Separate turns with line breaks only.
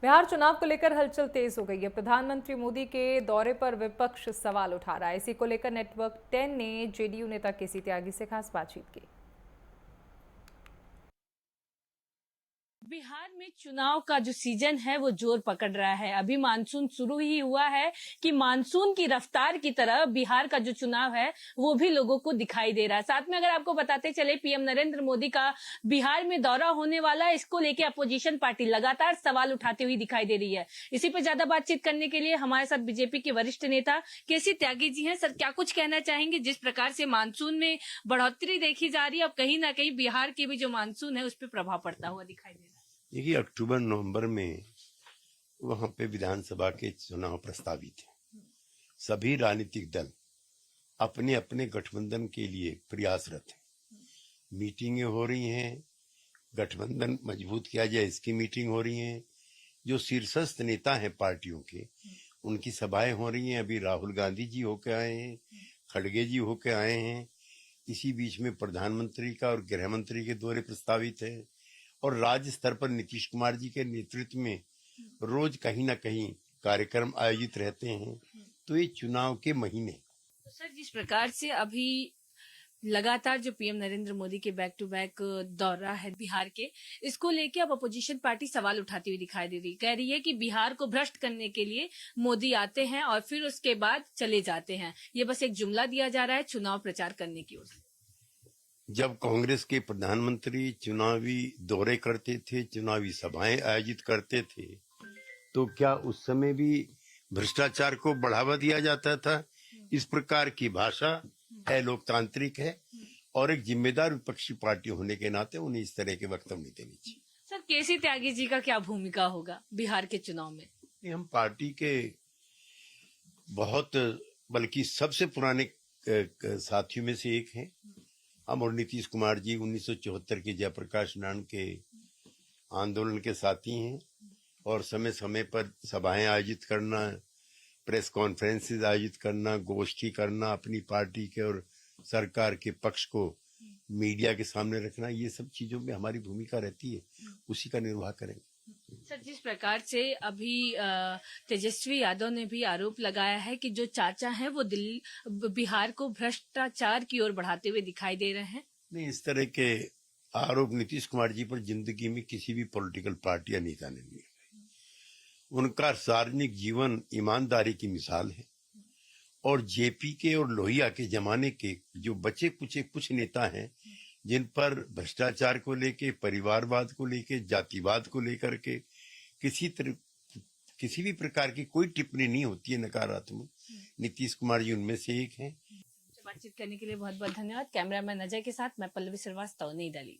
बिहार चुनाव को लेकर हलचल तेज हो गई है। प्रधानमंत्री मोदी के दौरे पर विपक्ष सवाल उठा रहा है। इसी को लेकर नेटवर्क 10 ने जेडीयू नेता केसी त्यागी से खास बातचीत की।
बिहार में चुनाव का जो सीजन है वो जोर पकड़ रहा है। अभी मानसून शुरू ही हुआ है कि मानसून की रफ्तार की तरह बिहार का जो चुनाव है वो भी लोगों को दिखाई दे रहा है। साथ में अगर आपको बताते चले, पीएम नरेंद्र मोदी का बिहार में दौरा होने वाला है, इसको लेके अपोजिशन पार्टी लगातार सवाल उठाती हुई दिखाई दे रही है। इसी पर ज्यादा बातचीत करने के लिए हमारे साथ बीजेपी के वरिष्ठ नेता केसी त्यागी जी हैं। सर, क्या कुछ कहना चाहेंगे? जिस प्रकार से मानसून में बढ़ोतरी देखी जा रही है, अब कहीं ना कहीं बिहार की भी जो मानसून है उस पर प्रभाव पड़ता हुआ दिखाई दे रहा है।
देखिए, अक्टूबर नवंबर में वहां पे विधानसभा के चुनाव प्रस्तावित हैं। सभी राजनीतिक दल अपने अपने गठबंधन के लिए प्रयासरत हैं। मीटिंगें हो रही हैं, गठबंधन मजबूत किया जाए इसकी मीटिंग हो रही है। जो शीर्षस्थ नेता हैं पार्टियों के, उनकी सभाएं हो रही हैं। अभी राहुल गांधी जी होके आए हैं, खड़गे जी होके आए हैं। इसी बीच में प्रधानमंत्री का और गृह मंत्री के दौरे प्रस्तावित है और राज्य स्तर पर नीतीश कुमार जी के नेतृत्व में रोज कहीं ना कहीं कार्यक्रम आयोजित रहते हैं। तो ये चुनाव के महीने।
तो सर, जिस प्रकार से अभी लगातार जो पीएम नरेंद्र मोदी के बैक टू बैक दौरा है बिहार के, इसको लेके अब अपोजिशन पार्टी सवाल उठाती हुई दिखाई दे रही, कह रही है कि बिहार को भ्रष्ट करने के लिए मोदी आते हैं और फिर उसके बाद चले जाते हैं। ये बस एक जुमला दिया जा रहा है चुनाव प्रचार करने की ओर से।
जब कांग्रेस के प्रधानमंत्री चुनावी दौरे करते थे, चुनावी सभाएं आयोजित करते थे, तो क्या उस समय भी भ्रष्टाचार को बढ़ावा दिया जाता था? इस प्रकार की भाषा है, लोकतांत्रिक है और एक जिम्मेदार विपक्षी पार्टी होने के नाते उन्हें इस तरह के वक्तव्य नहीं देनी चाहिए।
सर, केसी त्यागी जी का क्या भूमिका होगा बिहार के चुनाव में?
हम पार्टी के बहुत, बल्कि सबसे पुराने साथियों में से एक हैं। हम और नीतीश कुमार जी 1974 के जयप्रकाश नारायण के आंदोलन के साथी हैं और समय समय पर सभाएं आयोजित करना, प्रेस कॉन्फ्रेंसेस आयोजित करना, गोष्ठी करना, अपनी पार्टी के और सरकार के पक्ष को मीडिया के सामने रखना, ये सब चीजों में हमारी भूमिका रहती है, उसी का निर्वाह करेंगे।
सर, जिस प्रकार से अभी तेजस्वी यादव ने भी आरोप लगाया है कि जो चाचा हैं वो बिहार को भ्रष्टाचार की ओर बढ़ाते हुए दिखाई दे रहे हैं।
नहीं, इस तरह के आरोप नीतीश कुमार जी पर जिंदगी में किसी भी पॉलिटिकल पार्टी या नेता ने नहीं लगाए। उनका सार्वजनिक जीवन ईमानदारी की मिसाल है और जेपी के और लोहिया के जमाने के जो बचे कुचे कुछ नेता हैं जिन पर भ्रष्टाचार को लेके, परिवारवाद को लेके, जातिवाद को लेकर के किसी भी प्रकार की कोई टिप्पणी नहीं होती है नकारात्मक, नीतीश कुमार जी उनमें से एक हैं।
बातचीत करने के लिए बहुत बहुत धन्यवाद। कैमरामैन अजय के साथ मैं पल्लवी श्रीवास्तव, नई दिल्ली।